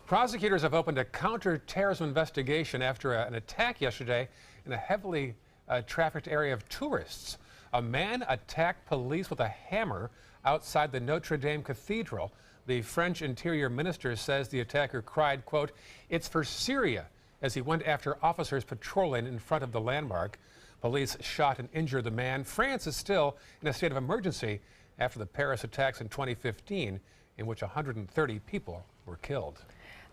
Speaker 3: prosecutors have opened a counter-terrorism investigation after an attack yesterday in a heavily trafficked area of tourists. A man attacked police with a hammer outside the Notre Dame Cathedral. The French Interior Minister says the attacker cried, quote, "It's for Syria," as he went after officers patrolling in front of the landmark. Police shot and injured the man. France is still in a state of emergency after the Paris attacks in 2015, in which 130 people were killed.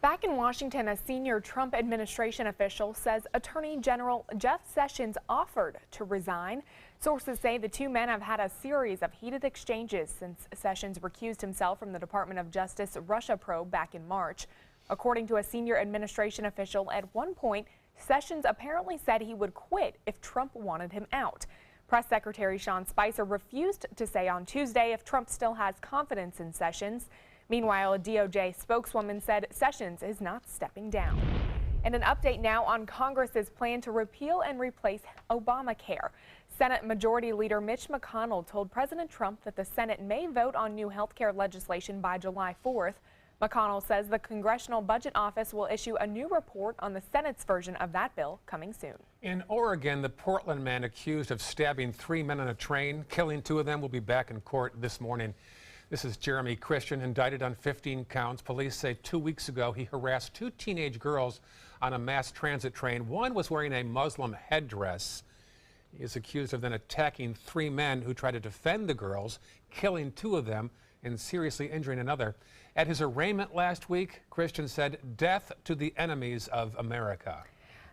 Speaker 2: Back in Washington, a senior Trump administration official says Attorney General Jeff Sessions offered to resign. Sources say the two men have had a series of heated exchanges since Sessions recused himself from the Department of Justice Russia probe back in March. According to a senior administration official, at one point, Sessions apparently said he would quit if Trump wanted him out. Press Secretary Sean Spicer refused to say on Tuesday if Trump still has confidence in Sessions. Meanwhile, a DOJ spokeswoman said Sessions is not stepping down. And an update now on Congress's plan to repeal and replace Obamacare. Senate Majority Leader Mitch McConnell told President Trump that the Senate may vote on new health care legislation by July 4th. McConnell says the Congressional Budget Office will issue a new report on the Senate's version of that bill coming soon.
Speaker 3: In Oregon, the Portland man accused of stabbing 3 men on a train, killing 2 of them, will be back in court this morning. This is Jeremy Christian, indicted on 15 counts. Police say 2 weeks ago he harassed 2 teenage girls on a mass transit train. One was wearing a Muslim headdress. He is accused of then attacking 3 men who tried to defend the girls, killing 2 of them and seriously injuring another. At his arraignment last week, Christian said, "Death to the enemies of America."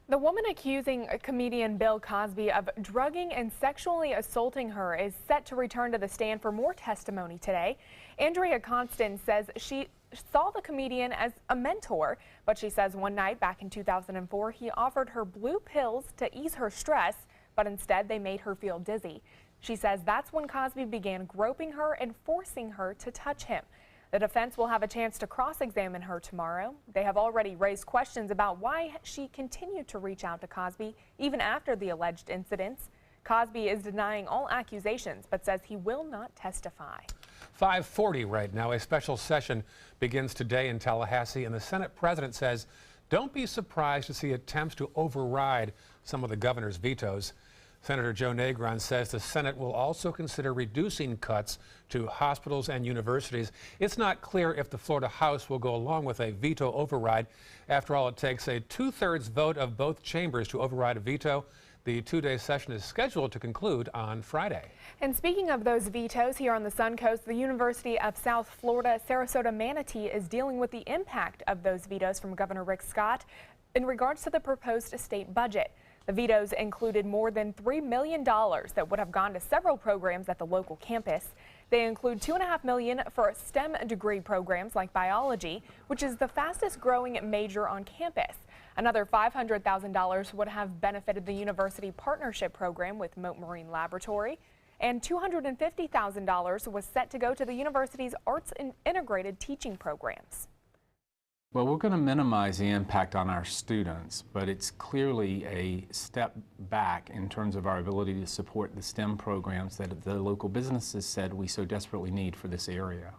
Speaker 2: The woman accusing comedian Bill Cosby of drugging and sexually assaulting her is set to return to the stand for more testimony today. Andrea Constance says she saw the comedian as a mentor, but she says one night back in 2004 he offered her blue pills to ease her stress, but instead they made her feel dizzy. She says that's when Cosby began groping her and forcing her to touch him. The defense will have a chance to cross-examine her tomorrow. They have already raised questions about why she continued to reach out to Cosby even after the alleged incidents. Cosby is denying all accusations, but says he will not testify.
Speaker 3: 5:40 right now. A special session begins today in Tallahassee, and the Senate president says don't be surprised to see attempts to override some of the governor's vetoes. Senator Joe Negron says the Senate will also consider reducing cuts to hospitals and universities. It's not clear if the Florida House will go along with a veto override. After all, it takes a 2/3 vote of both chambers to override a veto. The two-day session is scheduled to conclude on Friday.
Speaker 2: And speaking of those vetoes, here on the Suncoast, the University of South Florida Sarasota Manatee is dealing with the impact of those vetoes from Governor Rick Scott in regards to the proposed state budget. The vetoes included more than $3 million that would have gone to several programs at the local campus. They include $2.5 million for STEM degree programs like biology, which is the fastest growing major on campus. Another $500,000 would have benefited the university partnership program with Mote Marine Laboratory, and $250,000 was set to go to the university's arts and integrated teaching programs.
Speaker 8: Well, we're going to minimize the impact on our students, but it's clearly a step back in terms of our ability to support the STEM programs that the local businesses said we so desperately need for this area.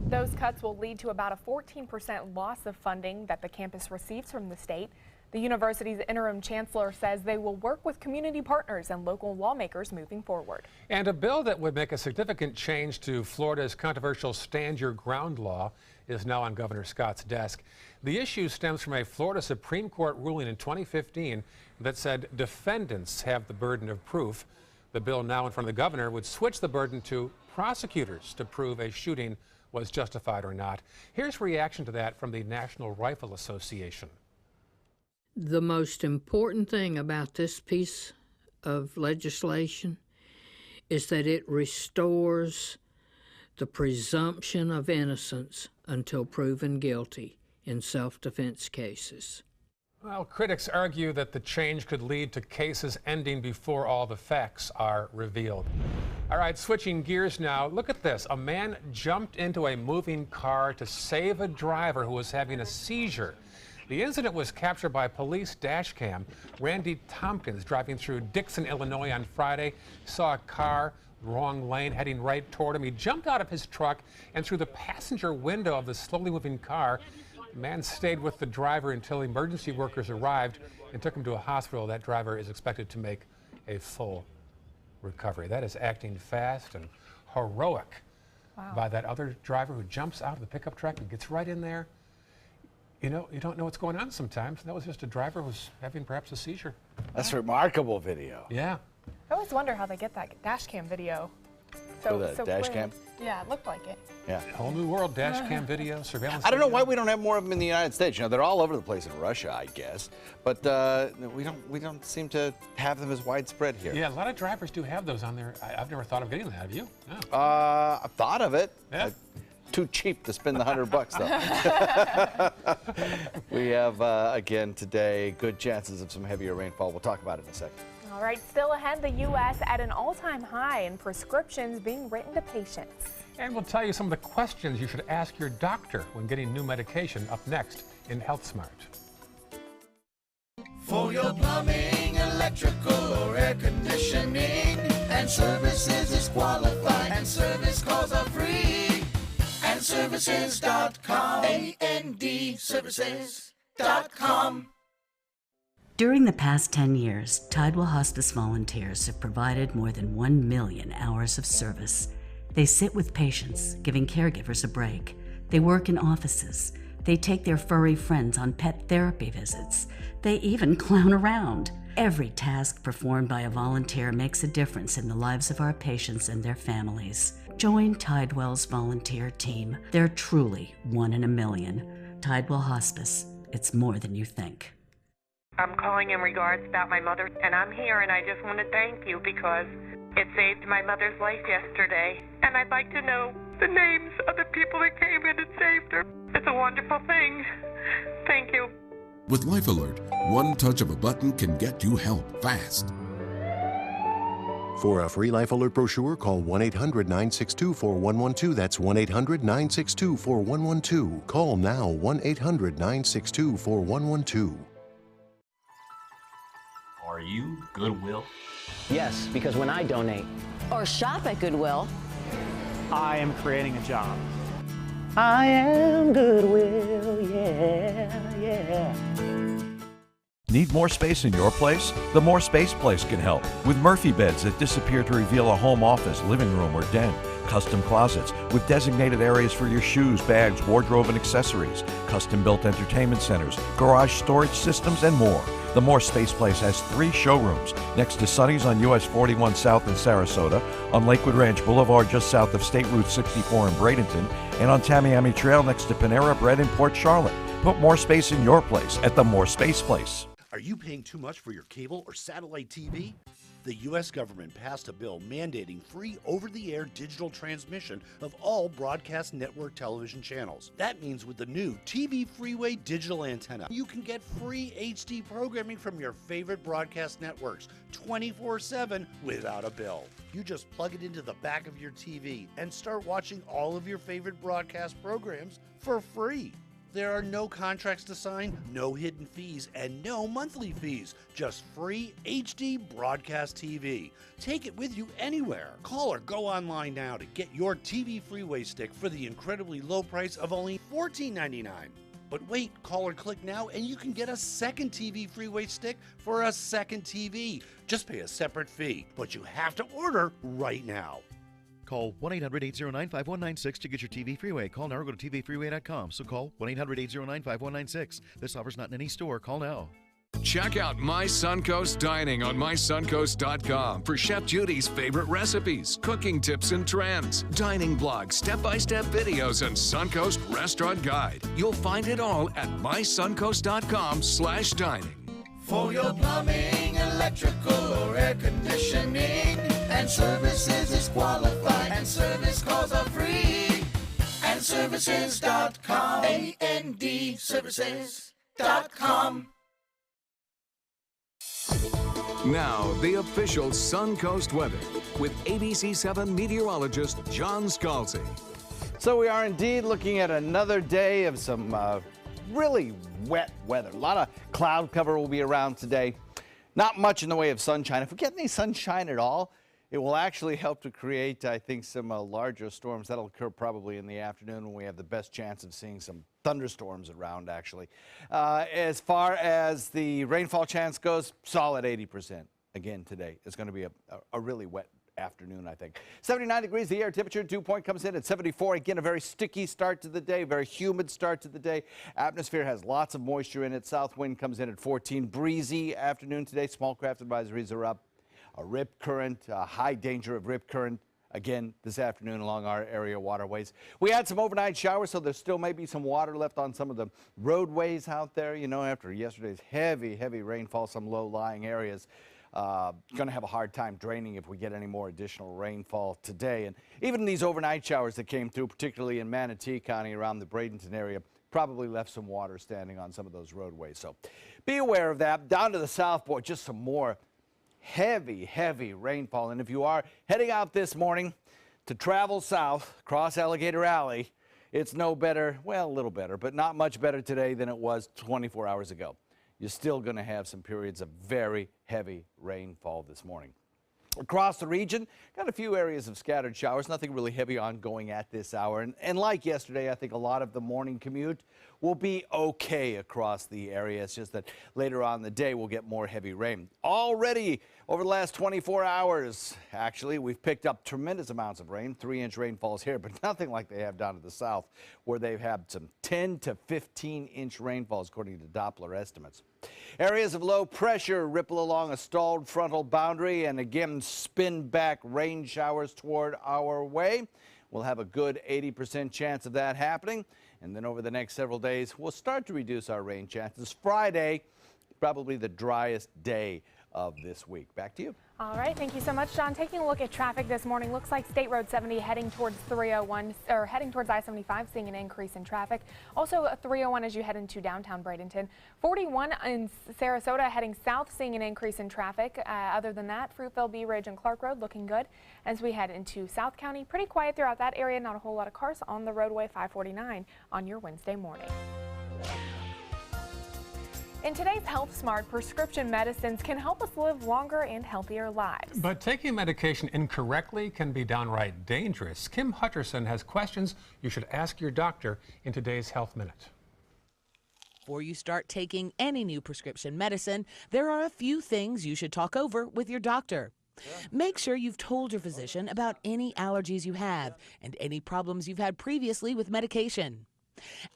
Speaker 2: Those cuts will lead to about a 14% loss of funding that the campus receives from the state. The university's interim chancellor says they will work with community partners and local lawmakers moving forward.
Speaker 3: And a bill that would make a significant change to Florida's controversial Stand Your Ground law is now on Governor Scott's desk. The issue stems from a Florida Supreme Court ruling in 2015 that said defendants have the burden of proof. The bill now in front of the governor would switch the burden to prosecutors to prove a shooting was justified or not. Here's reaction to that from the National Rifle Association.
Speaker 9: The most important thing about this piece of legislation is that it restores the presumption of innocence until proven guilty in self-defense cases.
Speaker 3: Well, critics argue that the change could lead to cases ending before all the facts are revealed. All right, switching gears now. Look at this. A man jumped into a moving car to save a driver who was having a seizure. The incident was captured by police dash cam. Randy Tompkins, driving through Dixon, Illinois on Friday, saw a car, wrong lane, heading right toward him. He jumped out of his truck and through the passenger window of the slowly moving car. The man stayed with the driver until emergency workers arrived and took him to a hospital. That driver is expected to make a full recovery. That is acting fast and heroic by that other driver who jumps out of the pickup truck and gets right in there. You know, you don't know what's going on sometimes. That was just a driver who was having perhaps a seizure.
Speaker 4: That's a remarkable video.
Speaker 3: Yeah.
Speaker 2: I always wonder how they get that dash cam video. So
Speaker 4: dash
Speaker 2: clear.
Speaker 4: cam?
Speaker 2: Yeah, it looked like it.
Speaker 4: Yeah.
Speaker 3: Whole new world, dash cam video, surveillance.
Speaker 4: I don't know
Speaker 3: video.
Speaker 4: why we don't have more of them in the United States. You know, they're all over the place in Russia, I guess, but we don't seem to have them as widespread here.
Speaker 3: Yeah, a lot of drivers do have those on there. I've never thought of getting that. Have you? No.
Speaker 4: I've thought of it.
Speaker 3: Yeah.
Speaker 4: Too cheap to spend the $100 though. We have again today good chances of some heavier rainfall. We'll talk about it in a second.
Speaker 2: All right, still ahead, the U.S. at an all-time high in prescriptions being written to patients.
Speaker 3: And we'll tell you some of the questions you should ask your doctor when getting new medication up next in Health Smart.
Speaker 17: For your plumbing, electrical, or air conditioning, and services is qualified, and service calls are free. And services.com, A-N-D, services.com.
Speaker 20: During the past 10 years, Tidewell Hospice volunteers have provided more than 1 million hours of service. They sit with patients, giving caregivers a break. They work in offices. They take their furry friends on pet therapy visits. They even clown around. Every task performed by a volunteer makes a difference in the lives of our patients and their families. Join Tidewell's volunteer team. They're truly 1 in a million. Tidewell Hospice. It's more than you think.
Speaker 21: I'm calling in regards about my mother, and I'm here, and I just want to thank you because it saved my mother's life yesterday. And I'd like to know the names of the people that came in and saved her. It's a wonderful thing. Thank you.
Speaker 32: With Life Alert, one touch of a button can get you help fast.
Speaker 23: For a free Life Alert brochure, call 1-800-962-4112. That's 1-800-962-4112. Call now, 1-800-962-4112.
Speaker 10: Are you Goodwill?
Speaker 12: Yes, because when I donate
Speaker 13: or shop at Goodwill,
Speaker 6: I am creating a job.
Speaker 12: I am Goodwill, yeah.
Speaker 15: Need more space in your place? The More Space Place can help with Murphy beds that disappear to reveal a home office, living room, or den. Custom closets with designated areas for your shoes, bags, wardrobe, and accessories. Custom-built entertainment centers, garage storage systems, and more. The More Space Place has 3 showrooms next to Sunny's on US 41 South in Sarasota, on Lakewood Ranch Boulevard just south of State Route 64 in Bradenton, and on Tamiami Trail next to Panera Bread in Port Charlotte. Put more space in your place at the More Space Place.
Speaker 16: Are you paying too much for your cable or satellite TV? The U.S. government passed a bill mandating free over-the-air digital transmission of all broadcast network television channels. That means with the new TV Freeway digital antenna, you can get free HD programming from your favorite broadcast networks 24/7 without a bill. You just plug it into the back of your TV and start watching all of your favorite broadcast programs for free. There are no contracts to sign, no hidden fees, and no monthly fees. Just free HD broadcast TV. Take it with you anywhere. Call or go online now to get your TV Freeway stick for the incredibly low price of only $14.99. But wait, call or click now and you can get a second TV Freeway stick for a second TV. Just pay a separate fee, but you have to order right now.
Speaker 22: Call 1-800-809-5196 to get your TV Freeway. Call now or go to tvfreeway.com. So call 1-800-809-5196. This offer's not in any store. Call now.
Speaker 1: Check out My Suncoast Dining on mysuncoast.com for Chef Judy's favorite recipes, cooking tips and trends, dining blogs, step-by-step videos, and Suncoast Restaurant Guide. You'll find it all at mysuncoast.com/dining.
Speaker 17: For your plumbing, electrical, or air conditioning, and services is qualified, and service calls are free. And services.com, A-N-D, services.com.
Speaker 1: Now, the official Suncoast weather with ABC7 meteorologist John Scalzi.
Speaker 4: So we are indeed looking at another day of some really wet weather. A lot of cloud cover will be around today. Not much in the way of sunshine. If we get any sunshine at all, it will actually help to create, I think, some larger storms. That'll occur probably in the afternoon when we have the best chance of seeing some thunderstorms around, actually. As far as the rainfall chance goes, solid 80% again today. It's going to be a really wet afternoon, I think. 79 degrees, the air temperature, dew point comes in at 74. Again, a very sticky start to the day, very humid start to the day. Atmosphere has lots of moisture in it. South wind comes in at 14. Breezy afternoon today. Small craft advisories are up. A rip current, high danger of rip current again this afternoon along our area waterways. We had some overnight showers, so there still may be some water left on some of the roadways out there. You know, after yesterday's heavy rainfall, some low-lying areas. Going to have a hard time draining if we get any more additional rainfall today. And even these overnight showers that came through, particularly in Manatee County around the Bradenton area, probably left some water standing on some of those roadways. So be aware of that. Down to the south, boy, just some more heavy rainfall. And if you are heading out this morning to travel south across Alligator Alley, it's no better, well, a little better, but not much better today than it was 24 hours ago. You're still going to have some periods of very heavy rainfall this morning. Across the region, got a few areas of scattered showers, nothing really heavy ongoing at this hour. And like yesterday, I think a lot of the morning commute will be okay across the area. It's just that later on in the day, we'll get more heavy rain. Already over the last 24 hours, actually, we've picked up tremendous amounts of rain, 3-inch rainfalls here, but nothing like they have down to the south, where they've had some 10 to 15-inch rainfalls, according to Doppler estimates. Areas of low pressure ripple along a stalled frontal boundary and again spin back rain showers toward our way. We'll have a good 80% chance of that happening. And then over the next several days, we'll start to reduce our rain chances. Friday, probably the driest day of this week. Back to you.
Speaker 2: All right, thank you so much, John. Taking a look at traffic this morning, looks like State Road 70 heading towards 301, or heading towards I-75, seeing an increase in traffic. Also 301 as you head into downtown Bradenton. 41 in Sarasota heading south, seeing an increase in traffic. Other than that, Fruitville, Bee Ridge, and Clark Road looking good. As we head into South County, pretty quiet throughout that area. Not a whole lot of cars on the roadway 549 on your Wednesday morning. In today's Health Smart, prescription medicines can help us live longer and healthier lives.
Speaker 3: But taking medication incorrectly can be downright dangerous. Kim Hutcherson has questions you should ask your doctor in today's Health Minute.
Speaker 5: Before you start taking any new prescription medicine, there are a few things you should talk over with your doctor. Make sure you've told your physician about any allergies you have and any problems you've had previously with medication.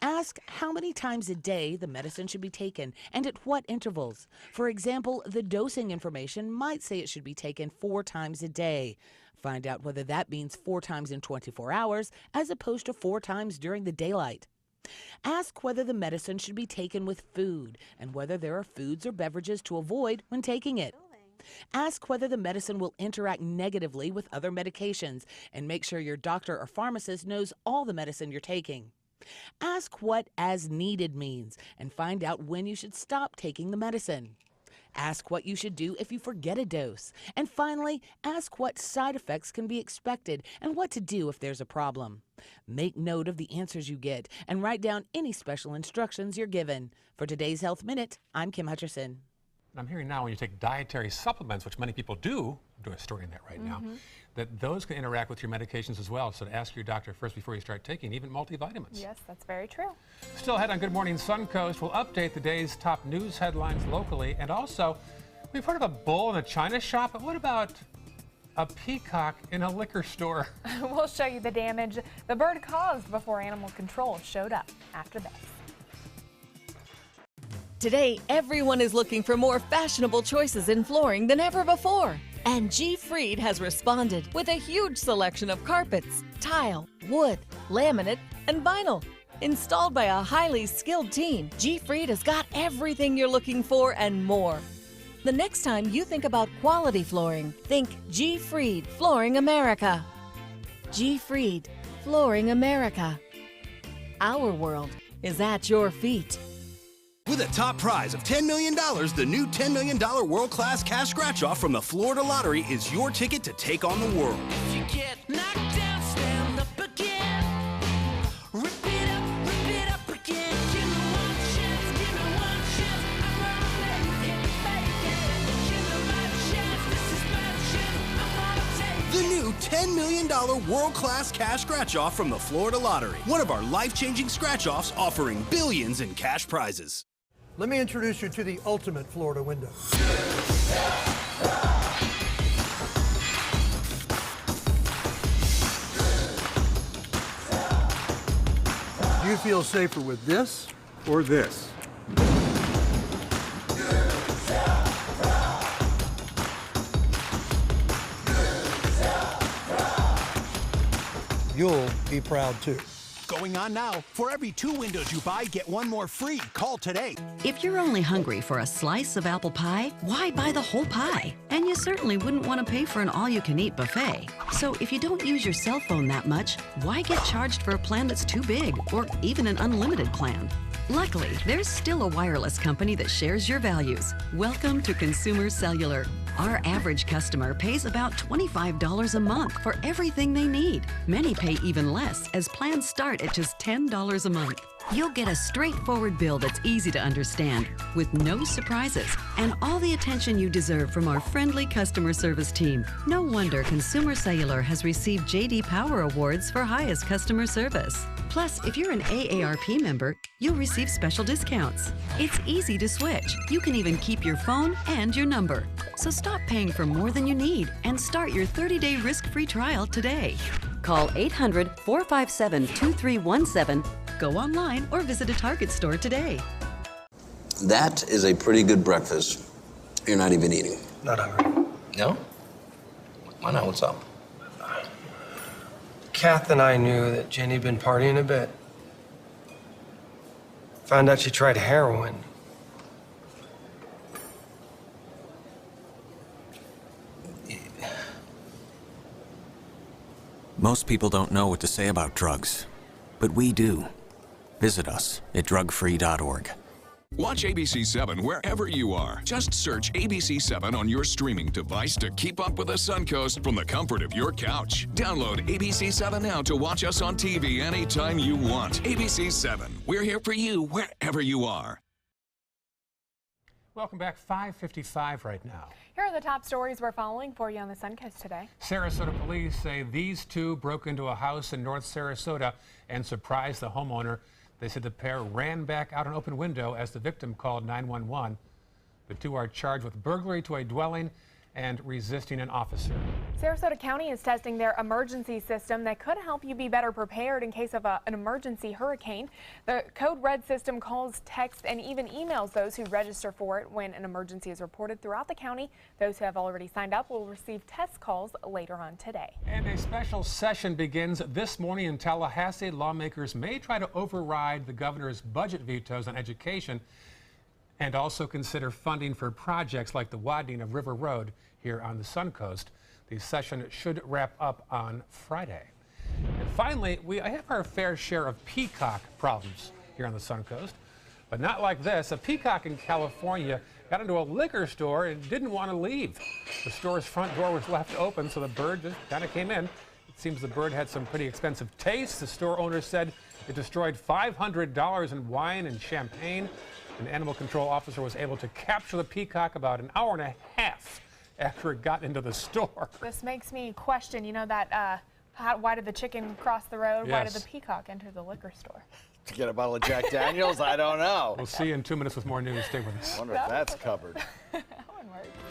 Speaker 5: Ask how many times a day the medicine should be taken and at what intervals. For example, the dosing information might say it should be taken 4 times a day. Find out whether that means 4 times in 24 hours as opposed to 4 times during the daylight. Ask whether the medicine should be taken with food and whether there are foods or beverages to avoid when taking it. Ask whether the medicine will interact negatively with other medications and make sure your doctor or pharmacist knows all the medicine you're taking. Ask what as needed means and find out when you should stop taking the medicine. Ask what you should do if you forget a dose. And finally, ask what side effects can be expected and what to do if there's a problem. Make note of the answers you get and write down any special instructions you're given. For today's Health Minute, I'm Kim Hutcherson.
Speaker 3: I'm hearing now when you take dietary supplements, which many people do, I'm doing a story on that right now, that those can interact with your medications as well. So to ask your doctor first before you start taking even multivitamins.
Speaker 2: Yes, that's very true.
Speaker 3: Still ahead on Good Morning Suncoast, we'll update the day's top news headlines locally. And also, we've heard of a bull in a china shop, but what about a peacock in a liquor store?
Speaker 2: We'll show you the damage the bird caused before animal control showed up after this.
Speaker 11: Today, everyone is looking for more fashionable choices in flooring than ever before. And G. Fried has responded with a huge selection of carpets, tile, wood, laminate, and vinyl. Installed by a highly skilled team, G. Fried has got everything you're looking for and more. The next time you think about quality flooring, think G. Fried Flooring America. G. Fried Flooring America. Our world is at your feet.
Speaker 18: With a top prize of $10 million, the new $10 million world-class cash scratch-off from the Florida Lottery is your ticket to take on the world.
Speaker 17: If you get knocked down, stand up again. Rip it up again. Give me one chance, I'm gonna make it. Give me my chance, this is my chance, I'm gonna take it.
Speaker 18: The new $10 million world-class cash scratch-off from the Florida Lottery. One of our life-changing scratch-offs offering billions in cash prizes.
Speaker 19: Let me introduce you to the ultimate Florida window. Do you feel safer with this or this? You'll be proud too.
Speaker 18: Going on now. For every 2 windows you buy, get 1 more free. Call today.
Speaker 20: If you're only hungry for a slice of apple pie, why buy the whole pie? And you certainly wouldn't want to pay for an all-you-can-eat buffet. So if you don't use your cell phone that much, why get charged for a plan that's too big or even an unlimited plan? Luckily, there's still a wireless company that shares your values. Welcome to Consumer Cellular. Our average customer pays about $25 a month for everything they need. Many pay even less, as plans start at just $10 a month. You'll get a straightforward bill that's easy to understand, with no surprises, and all the attention you deserve from our friendly customer service team. No wonder Consumer Cellular has received J.D. Power Awards for highest customer service. Plus, if you're an AARP member, you'll receive special discounts. It's easy to switch. You can even keep your phone and your number. So stop paying for more than you need and start your 30-day risk-free trial today. Call 800-457-2317, go online, or visit a Target store today.
Speaker 24: That is a pretty good breakfast. You're not even eating.
Speaker 19: Not hungry.
Speaker 24: No? Why not? What's up?
Speaker 25: Kath and I knew that Jenny had been partying a bit. Found out she tried heroin.
Speaker 26: Most people don't know what to say about drugs, but we do. Visit us at drugfree.org.
Speaker 1: Watch ABC7 wherever you are. Just search ABC7 on your streaming device to keep up with the Suncoast from the comfort of your couch. Download ABC7 now to watch us on TV anytime you want. ABC7, we're here for you wherever you are.
Speaker 3: Welcome back. 5:55 right now.
Speaker 2: Here are the top stories we're following for you on the Suncoast today.
Speaker 3: Sarasota police say these two broke into a house in North Sarasota and surprised the homeowner. They said the pair ran back out an open window as the victim called 911. The two are charged with burglary to a dwelling and resisting an officer.
Speaker 2: Sarasota County is testing their emergency system that could help you be better prepared in case of an emergency hurricane. The Code Red system calls, texts, and even emails those who register for it when an emergency is reported throughout the county. Those who have already signed up will receive test calls later on today.
Speaker 3: And a special session begins this morning in Tallahassee. Lawmakers may try to override the governor's budget vetoes on education and also consider funding for projects like the widening of River Road here on the Suncoast. The session should wrap up on Friday. And finally, I have our fair share of peacock problems here on the Suncoast, but not like this. A peacock in California got into a liquor store and didn't want to leave. The store's front door was left open, so the bird just kind of came in. It seems the bird had some pretty expensive taste. The store owner said it destroyed $500 in wine and champagne. An animal control officer was able to capture the peacock about an hour and a half after it got into the store.
Speaker 2: This makes me question, you know, that why did the chicken cross the road?
Speaker 3: Yes.
Speaker 2: Why did the peacock enter the liquor store?
Speaker 4: To get a bottle of Jack Daniels? I don't know.
Speaker 3: We'll see you in 2 minutes with more news. Stay with us.
Speaker 4: I wonder if that's covered.